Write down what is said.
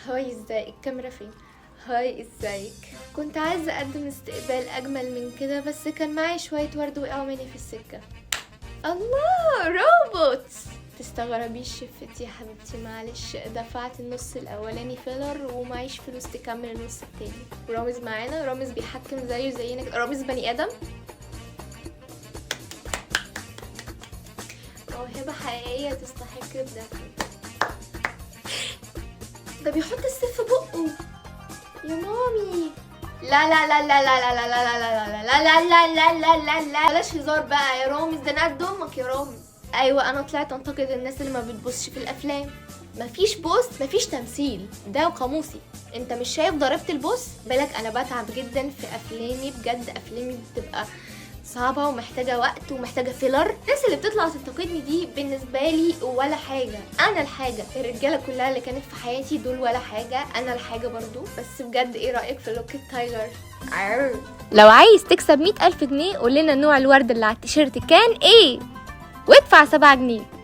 هاي ازيك؟ الكاميرا فين؟ هاي ازيك؟ كنت عايزة اقدم استقبال اجمل من كده، بس كان معايا شوية ورد وقعوا مني في السكة. الله، روبوت! تستغربيش شفتي يا حبيبتي، معلش دفعت النص الاولاني فيلر ومعيش فلوس تكمل النص التاني. رامز معانا، رامز بيحكم زيه زينا كده. رامز بني ادم، موهبة حقيقية تستحق ده. ده بيحط السيف في بقه يا مامي. لا لا لا لا لا لا لا لا لا لا لا لا لا لا لا لا، بلاش هزار بقى يا رامز، ده انا قد امك يا رامز. ايوه انا طلعت انتقد الناس اللي ما بتبصش في الافلام. مفيش بوس، مفيش تمثيل، ده قاموسي. انت مش شايف ضربت البوس؟ بالك انا بتعب جدا في افلامي بجد، افلامي بتبقى صعبة ومحتاجة وقت ومحتاجة فيلر. الناس اللي بتطلع تنتقدني دي بالنسبة لي ولا حاجة، أنا الحاجة. الرجالة كلها اللي كانت في حياتي دول ولا حاجة، أنا الحاجة برضو. بس بجد ايه رأيك في لوك تايلر؟ لو عايز تكسب 100,000 جنيه قولنا نوع الورد اللي على التيشيرت كان ايه وادفع 7 جنيه.